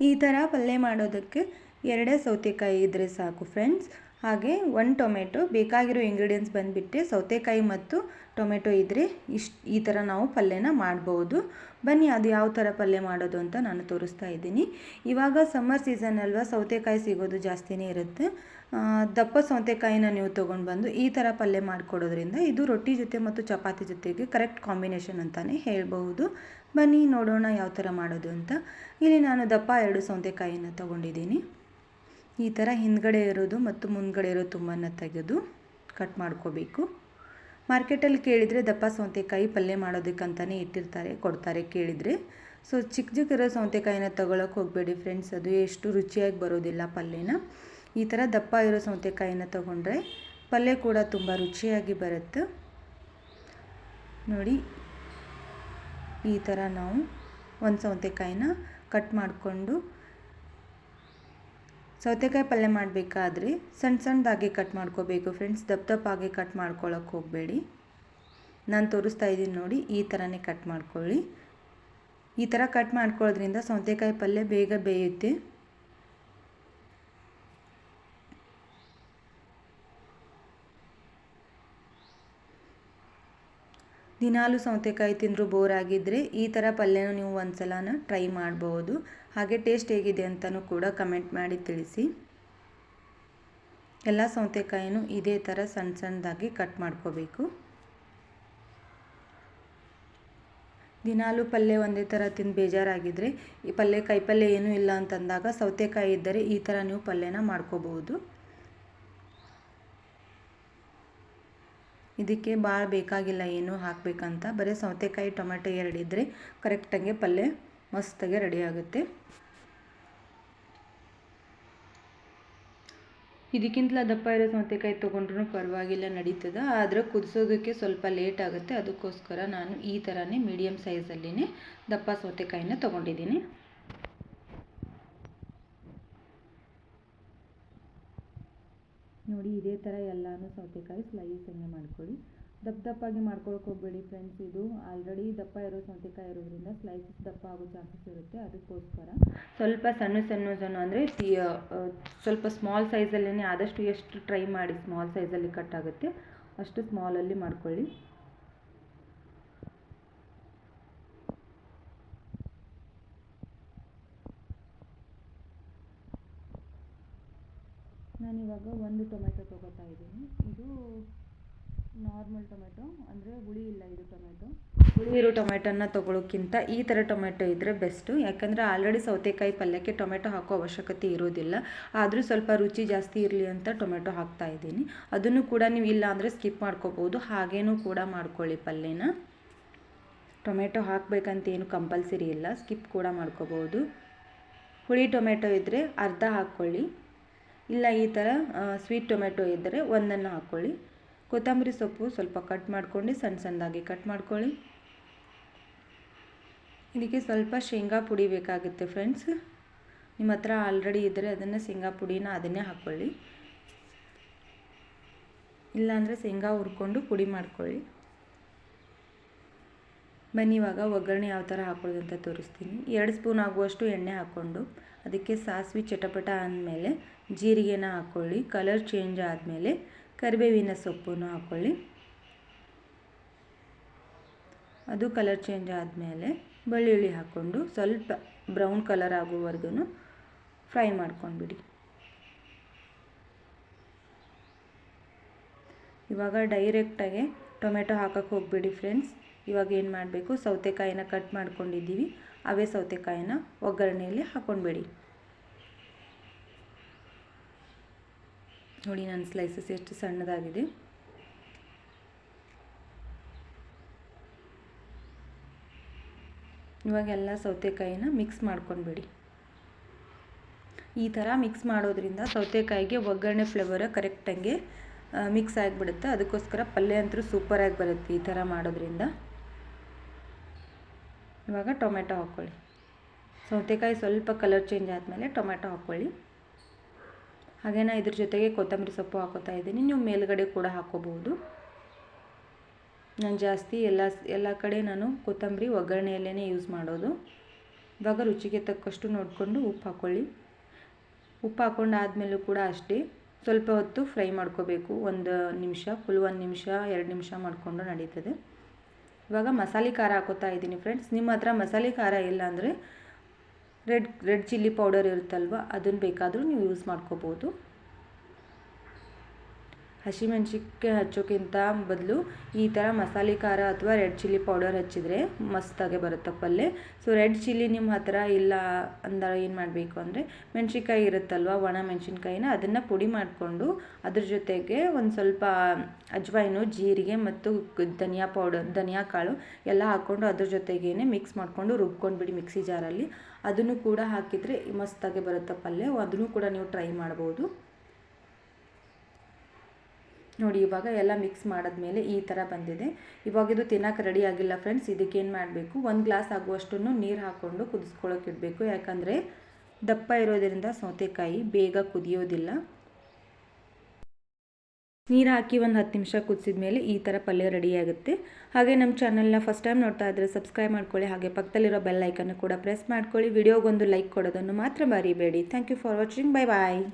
ಈ ಥರ ಪಲ್ಯ ಮಾಡೋದಕ್ಕೆ 2 ಸೌತೆಕಾಯಿ ಇದ್ದರೆ ಸಾಕು ಫ್ರೆಂಡ್ಸ್. ಹಾಗೆ 1 ಟೊಮೆಟೊ. ಬೇಕಾಗಿರೋ ಇಂಗ್ರೀಡಿಯೆಂಟ್ಸ್ ಬಂದುಬಿಟ್ಟು ಸೌತೆಕಾಯಿ ಮತ್ತು ಟೊಮೆಟೊ ಇದ್ದರೆ ಈ ಥರ ನಾವು ಪಲ್ಯನ ಮಾಡ್ಬೋದು. ಬನ್ನಿ ಅದು ಯಾವ ಥರ ಪಲ್ಯ ಮಾಡೋದು ಅಂತ ನಾನು ತೋರಿಸ್ತಾ ಇದ್ದೀನಿ. ಇವಾಗ ಸಮ್ಮರ್ ಸೀಸನ್ ಅಲ್ವಾ, ಸೌತೆಕಾಯಿ ಸಿಗೋದು ಜಾಸ್ತಿನೇ ಇರುತ್ತೆ. ದಪ್ಪ ಸೌತೆಕಾಯಿನ ನೀವು ತೊಗೊಂಡು ಬಂದು ಈ ಥರ ಪಲ್ಯ ಮಾಡಿಕೊಡೋದ್ರಿಂದ ಇದು ರೊಟ್ಟಿ ಜೊತೆ ಮತ್ತು ಚಪಾತಿ ಜೊತೆಗೆ ಕರೆಕ್ಟ್ ಕಾಂಬಿನೇಷನ್ ಅಂತಲೇ ಹೇಳ್ಬೋದು. ಬನ್ನಿ ನೋಡೋಣ ಯಾವ ಥರ ಮಾಡೋದು ಅಂತ. ಇಲ್ಲಿ ನಾನು ದಪ್ಪ 2 ಸೌತೆಕಾಯಿನ ತೊಗೊಂಡಿದ್ದೀನಿ. ಈ ಥರ ಹಿಂದ್ಗಡೆ ಇರೋದು ಮತ್ತು ಮುಂದ್ಗಡೆ ಇರೋ ತುಂಬನ್ನು ತೆಗೆದು ಕಟ್ ಮಾಡ್ಕೋಬೇಕು. ಮಾರ್ಕೆಟಲ್ಲಿ ಕೇಳಿದರೆ ದಪ್ಪ ಸೌತೆಕಾಯಿ ಪಲ್ಯ ಮಾಡೋದಕ್ಕಂತಲೇ ಕೊಡ್ತಾರೆ ಕೇಳಿದರೆ. ಸೊ ಚಿಕ್ಕ ಸೌತೆಕಾಯಿನ ತೊಗೊಳಕ್ಕೆ ಹೋಗಬೇಡಿ ಫ್ರೆಂಡ್ಸ್, ಅದು ಎಷ್ಟು ರುಚಿಯಾಗಿ ಬರೋದಿಲ್ಲ ಪಲ್ಯನ. ಈ ಥರ ದಪ್ಪ ಇರೋ ಸೌತೆಕಾಯಿನ ತೊಗೊಂಡ್ರೆ ಪಲ್ಯ ಕೂಡ ತುಂಬ ರುಚಿಯಾಗಿ ಬರುತ್ತೆ. ನೋಡಿ, ಈ ಥರ ನಾವು 1 ಸೌತೆಕಾಯಿನ ಕಟ್ ಮಾಡಿಕೊಂಡು, ಸೌತೆಕಾಯಿ ಪಲ್ಯ ಮಾಡಬೇಕಾದ್ರೆ ಸಣ್ಣದಾಗಿ ಕಟ್ ಮಾಡ್ಕೋಬೇಕು ಫ್ರೆಂಡ್ಸ್, ದಪ್ಪಾಗಿ ಕಟ್ ಮಾಡ್ಕೊಳ್ಳೋಕೆ ಹೋಗಬೇಡಿ. ನಾನು ತೋರಿಸ್ತಾ ಇದ್ದೀನಿ ನೋಡಿ, ಈ ಥರನೇ ಕಟ್ ಮಾಡ್ಕೊಳ್ಳಿ. ಈ ಥರ ಕಟ್ ಮಾಡ್ಕೊಳ್ಳೋದ್ರಿಂದ ಸೌತೆಕಾಯಿ ಪಲ್ಯ ಬೇಗ ಬೇಯುತ್ತೆ. ದಿನಾಲು ಸೌತೆಕಾಯಿ ತಿಂದರೂ ಬೋರ್ ಆಗಿದ್ದರೆ ಈ ಥರ ಪಲ್ಯನ ನೀವು ಒಂದು ಸಲನ ಟ್ರೈ ಮಾಡ್ಬೋದು. ಹಾಗೆ ಟೇಸ್ಟ್ ಹೇಗಿದೆ ಅಂತಲೂ ಕೂಡ ಕಮೆಂಟ್ ಮಾಡಿ ತಿಳಿಸಿ. ಎಲ್ಲ ಸೌತೆಕಾಯಿನೂ ಇದೇ ಥರ ಸಣ್ಣದಾಗಿ ಕಟ್ ಮಾಡ್ಕೋಬೇಕು. ದಿನಾಲು ಪಲ್ಯ ಒಂದೇ ಥರ ತಿಂದು ಬೇಜಾರಾಗಿದ್ದರೆ ಈ ಕಾಯಿ ಪಲ್ಯ ಏನೂ ಇಲ್ಲ ಅಂತಂದಾಗ ಸೌತೆಕಾಯಿ ಇದ್ದರೆ ಈ ಥರ ನೀವು ಪಲ್ಯನ ಮಾಡ್ಕೋಬೋದು. ಇದಕ್ಕೆ ಭಾಳ ಬೇಕಾಗಿಲ್ಲ ಏನು ಹಾಕಬೇಕಂತ, ಬರೀ ಸೌತೆಕಾಯಿ ಟೊಮೆಟೊ 2 ಇದ್ದರೆ ಕರೆಕ್ಟಾಗಿ ಪಲ್ಯ ಮಸ್ತಾಗಿ ರೆಡಿ ಆಗುತ್ತೆ. ಇದಕ್ಕಿಂತಲೂ ದಪ್ಪ ಇರೋ ಸೌತೆಕಾಯಿ ತೊಗೊಂಡ್ರೂ ಪರವಾಗಿಲ್ಲ, ನಡೀತದೆ. ಆದರೆ ಕುದಿಸೋದಕ್ಕೆ ಸ್ವಲ್ಪ ಲೇಟ್ ಆಗುತ್ತೆ. ಅದಕ್ಕೋಸ್ಕರ ನಾನು ಈ ಥರನೇ ಮೀಡಿಯಮ್ ಸೈಜಲ್ಲಿನೇ ದಪ್ಪ ಸೌತೆಕಾಯಿನ ತೊಗೊಂಡಿದ್ದೀನಿ. ನೋಡಿ, ಇದೇ ಥರ ಎಲ್ಲನೂ ಸೌತೆಕಾಯಿ ಸ್ಲೈಸ್ ಹಂಗೆ ಮಾಡ್ಕೊಳ್ಳಿ. ದಪ್ಪಾಗಿ ಮಾಡ್ಕೊಳಕ್ಕೆ ಹೋಗಬೇಡಿ ಫ್ರೆಂಡ್ಸ್, ಇದು ಆಲ್ರೆಡಿ ದಪ್ಪ ಇರೋ ಸೌತೆಕಾಯಿ ಇರೋದ್ರಿಂದ ಸ್ಲೈಸಸ್ ದಪ್ಪ ಆಗೋ ಚಾನ್ಸಸ್ ಇರುತ್ತೆ. ಅದಕ್ಕೋಸ್ಕರ ಸ್ವಲ್ಪ ಸಣ್ಣ ಅಂದರೆ ಸ್ವಲ್ಪ ಸ್ಮಾಲ್ ಸೈಜಲ್ಲೇ ಆದಷ್ಟು ಎಷ್ಟು ಟ್ರೈ ಮಾಡಿ ಸ್ಮಾಲ್ ಸೈಜಲ್ಲಿ ಕಟ್ ಆಗುತ್ತೆ ಅಷ್ಟು ಸ್ಮಾಲಲ್ಲಿ ಮಾಡ್ಕೊಳ್ಳಿ. ನಾನಿವಾಗ 1 ಟೊಮೆಟೊ ತೊಗೋತಾ ಇದ್ದೀನಿ. ಇದು ನಾರ್ಮಲ್ ಟೊಮೆಟೊ, ಅಂದರೆ ಹುಳಿ ಇಲ್ಲ ಇದು ಟೊಮೆಟೊ. ಹುಳಿ ಇರೋ ಟೊಮೆಟೊನ ತೊಗೊಳೋಕ್ಕಿಂತ ಈ ಥರ ಟೊಮೆಟೊ ಇದ್ದರೆ ಬೆಸ್ಟು. ಯಾಕಂದರೆ ಆಲ್ರೆಡಿ ಸೌತೆಕಾಯಿ ಪಲ್ಯಕ್ಕೆ ಟೊಮೆಟೊ ಹಾಕೋ ಅವಶ್ಯಕತೆ ಇರೋದಿಲ್ಲ. ಆದರೂ ಸ್ವಲ್ಪ ರುಚಿ ಜಾಸ್ತಿ ಇರಲಿ ಅಂತ ಟೊಮೆಟೊ ಹಾಕ್ತಾ ಇದ್ದೀನಿ. ಅದನ್ನು ಕೂಡ ನೀವು ಇಲ್ಲ ಅಂದರೆ ಸ್ಕಿಪ್ ಮಾಡ್ಕೋಬೋದು, ಹಾಗೇನೂ ಕೂಡ ಮಾಡ್ಕೊಳ್ಳಿ ಪಲ್ಯನ. ಟೊಮೆಟೊ ಹಾಕಬೇಕಂತೇನು ಕಂಪಲ್ಸರಿ ಇಲ್ಲ, ಸ್ಕಿಪ್ ಕೂಡ ಮಾಡ್ಕೋಬೋದು. ಹುಳಿ ಟೊಮೆಟೊ ಇದ್ದರೆ ಅರ್ಧ ಹಾಕ್ಕೊಳ್ಳಿ, ಇಲ್ಲ ಈ ಥರ ಸ್ವೀಟ್ ಟೊಮೆಟೊ ಇದ್ದರೆ 1 ಹಾಕ್ಕೊಳ್ಳಿ. ಕೊತ್ತಂಬರಿ ಸೊಪ್ಪು ಸ್ವಲ್ಪ ಕಟ್ ಮಾಡ್ಕೊಂಡು ಸಣ್ಣದಾಗಿ ಕಟ್ ಮಾಡ್ಕೊಳ್ಳಿ. ಇದಕ್ಕೆ ಸ್ವಲ್ಪ ಶೇಂಗಾ ಪುಡಿ ಬೇಕಾಗುತ್ತೆ ಫ್ರೆಂಡ್ಸ್. ನಿಮ್ಮ ಹತ್ರ ಆಲ್ರೆಡಿ ಇದ್ದರೆ ಅದನ್ನು ಶೇಂಗಾ ಪುಡಿನ ಅದನ್ನೇ ಹಾಕ್ಕೊಳ್ಳಿ, ಇಲ್ಲಾಂದರೆ ಶೇಂಗಾ ಹುರ್ಕೊಂಡು ಪುಡಿ ಮಾಡ್ಕೊಳ್ಳಿ. ಬನ್ನಿ ಇವಾಗ ಒಗ್ಗರಣೆ ಯಾವ ಥರ ಹಾಕೊಳ್ಳೋದು ಅಂತ ತೋರಿಸ್ತೀನಿ. 2 ಸ್ಪೂನ್ ಆಗುವಷ್ಟು ಎಣ್ಣೆ ಹಾಕ್ಕೊಂಡು ಅದಕ್ಕೆ ಸಾಸಿವೆ ಚಟಪಟ ಅಂದಮೇಲೆ ಜೀರಿಗೆನ ಹಾಕ್ಕೊಳ್ಳಿ. ಕಲರ್ ಚೇಂಜ್ ಆದಮೇಲೆ ಕರಿಬೇವಿನ ಸೊಪ್ಪನ್ನು ಹಾಕ್ಕೊಳ್ಳಿ. ಅದು ಕಲರ್ ಚೇಂಜ್ ಆದಮೇಲೆ ಬೆಳ್ಳುಳ್ಳಿ ಹಾಕ್ಕೊಂಡು ಸ್ವಲ್ಪ ಬ್ರೌನ್ ಕಲರ್ ಆಗುವವರೆಗೂ ಫ್ರೈ ಮಾಡ್ಕೊಂಡ್ಬಿಡಿ. ಇವಾಗ ಡೈರೆಕ್ಟಾಗಿ ಟೊಮೆಟೊ ಹಾಕಕ್ಕೆ ಹೋಗಬೇಡಿ ಫ್ರೆಂಡ್ಸ್. ಇವಾಗ ಏನು ಮಾಡಬೇಕು, ಸೌತೆಕಾಯಿನ ಕಟ್ ಮಾಡ್ಕೊಂಡಿದ್ದೀವಿ, ಅವೇ ಸೌತೆಕಾಯಿನ ಒಗ್ಗರಣೆಯಲ್ಲಿ ಹಾಕ್ಕೊಂಡ್ಬೇಡಿ. ನೋಡಿ ನನ್ನ ಸ್ಲೈಸಸ್ ಎಷ್ಟು ಸಣ್ಣದಾಗಿದೆ. ಇವಾಗೆಲ್ಲ ಸೌತೆಕಾಯಿನ ಮಿಕ್ಸ್ ಮಾಡ್ಕೊಂಡ್ಬಿಡಿ. ಈ ಥರ ಮಿಕ್ಸ್ ಮಾಡೋದ್ರಿಂದ ಸೌತೆಕಾಯಿಗೆ ಒಗ್ಗರಣೆ ಫ್ಲೇವರ್ ಕರೆಕ್ಟಾಗಿ ಮಿಕ್ಸ್ ಆಗಿಬಿಡುತ್ತೆ. ಅದಕ್ಕೋಸ್ಕರ ಪಲ್ಯ ಅಂತೂ ಸೂಪರಾಗಿ ಬರುತ್ತೆ ಈ ಥರ ಮಾಡೋದ್ರಿಂದ. ಇವಾಗ ಟೊಮೆಟೊ ಹಾಕ್ಕೊಳ್ಳಿ. ಸೌತೆಕಾಯಿ ಸ್ವಲ್ಪ ಕಲರ್ ಚೇಂಜ್ ಆದಮೇಲೆ ಟೊಮೆಟೊ ಹಾಕ್ಕೊಳ್ಳಿ. ಹಾಗೇನ ಇದ್ರ ಜೊತೆಗೆ ಕೊತ್ತಂಬರಿ ಸೊಪ್ಪು ಹಾಕೋತಾ ಇದ್ದೀನಿ. ನೀವು ಮೇಲ್ಗಡೆ ಕೂಡ ಹಾಕ್ಕೋಬಹುದು. ನಾನು ಜಾಸ್ತಿ ಎಲ್ಲ ಕಡೆ ನಾನು ಕೊತ್ತಂಬರಿ ಒಗ್ಗರಣೆಯಲ್ಲೇ ಯೂಸ್ ಮಾಡೋದು. ಇವಾಗ ರುಚಿಗೆ ತಕ್ಕಷ್ಟು ನೋಡಿಕೊಂಡು ಉಪ್ಪು ಹಾಕ್ಕೊಳ್ಳಿ. ಉಪ್ಪು ಹಾಕ್ಕೊಂಡಾದ್ಮೇಲೂ ಕೂಡ ಅಷ್ಟೇ ಸ್ವಲ್ಪ ಹೊತ್ತು ಫ್ರೈ ಮಾಡ್ಕೋಬೇಕು. 1 ನಿಮಿಷ, ಫುಲ್ 1 ನಿಮಿಷ 2 ನಿಮಿಷ ಮಾಡಿಕೊಂಡು ನಡೀತದೆ. ಇವಾಗ ಮಸಾಲೆ ಖಾರ ಹಾಕೋತಾ ಇದ್ದೀನಿ ಫ್ರೆಂಡ್ಸ್. ನಿಮ್ಮ ಹತ್ರ ಮಸಾಲೆ ಖಾರ ಇಲ್ಲ ಅಂದರೆ ರೆಡ್ ಚಿಲ್ಲಿ ಪೌಡರ್ ಇರುತ್ತಲ್ವ, ಅದನ್ನು ಬೇಕಾದರೂ ನೀವು ಯೂಸ್ ಮಾಡ್ಕೋಬೋದು. ಹಸಿಮೆಣ್ಸಿನ್ಕಾಯಿ ಹಚ್ಚೋಕ್ಕಿಂತ ಬದಲು ಈ ಥರ ಮಸಾಲೆ ಖಾರ ಅಥವಾ ರೆಡ್ ಚಿಲ್ಲಿ ಪೌಡರ್ ಹಚ್ಚಿದರೆ ಮಸ್ತಾಗೆ ಬರುತ್ತೆ ಪಲ್ಯ. ಸೊ ರೆಡ್ ಚಿಲ್ಲಿ ನಿಮ್ಮ ಹತ್ರ ಇಲ್ಲ ಅಂದರೆ ಏನು ಮಾಡಬೇಕು ಅಂದರೆ ಮೆಣಸಿನ್ಕಾಯಿ ಇರುತ್ತಲ್ವ, ಒಣ ಮೆಣಸಿನ್ಕಾಯಿನ ಅದನ್ನು ಪುಡಿ ಮಾಡಿಕೊಂಡು ಅದ್ರ ಜೊತೆಗೆ ಒಂದು ಸ್ವಲ್ಪ ಅಜ್ವಾಯಿನು, ಜೀರಿಗೆ ಮತ್ತು ಧನಿಯಾ ಕಾಳು ಎಲ್ಲ ಹಾಕ್ಕೊಂಡು ಅದ್ರ ಜೊತೆಗೇ ಮಿಕ್ಸ್ ಮಾಡಿಕೊಂಡು ರುಬ್ಕೊಂಡು ಬಿಡಿ ಮಿಕ್ಸಿ ಜಾರಲ್ಲಿ. ಅದನ್ನು ಕೂಡ ಹಾಕಿದರೆ ಮಸ್ತಾಗೆ ಬರುತ್ತೆ ಪಲ್ಯ. ಅದನ್ನು ಕೂಡ ನೀವು ಟ್ರೈ ಮಾಡ್ಬೋದು. ನೋಡಿ ಇವಾಗ ಎಲ್ಲ ಮಿಕ್ಸ್ ಮಾಡಿದ್ಮೇಲೆ ಈ ಥರ ಬಂದಿದೆ. ಇವಾಗ ಇದು ತಿನ್ನೋಕೆ ರೆಡಿ ಆಗಿಲ್ಲ ಫ್ರೆಂಡ್ಸ್. ಇದಕ್ಕೇನು ಮಾಡಬೇಕು, 1 ಗ್ಲಾಸ್ ಆಗುವಷ್ಟು ನೀರು ಹಾಕ್ಕೊಂಡು ಕುದಿಸ್ಕೊಳ್ಳೋಕೆ ಇಡಬೇಕು. ಯಾಕಂದರೆ ದಪ್ಪ ಇರೋದರಿಂದ ಸೌತೆಕಾಯಿ ಬೇಗ ಕುದಿಯೋದಿಲ್ಲ. ನೀರು ಹಾಕಿ 10 ನಿಮಿಷ ಕುದಿಸಿದ ಮೇಲೆ ಈ ಥರ ಪಲ್ಯ ರೆಡಿ ಆಗುತ್ತೆ. ಹಾಗೆ ನಮ್ಮ ಚಾನಲ್ನ ಫಸ್ಟ್ ಟೈಮ್ ನೋಡ್ತಾ ಇದ್ದರೆ ಸಬ್ಸ್ಕ್ರೈಬ್ ಮಾಡ್ಕೊಳ್ಳಿ. ಹಾಗೆ ಪಕ್ಕದಲ್ಲಿರೋ ಬೆಲ್ ಐಕನ್ನು ಕೂಡ ಪ್ರೆಸ್ ಮಾಡ್ಕೊಳ್ಳಿ. ವಿಡಿಯೋಗೊಂದು ಲೈಕ್ ಕೊಡೋದನ್ನು ಮಾತ್ರ ಮರಿಬೇಡಿ. Thank you for watching. Bye bye.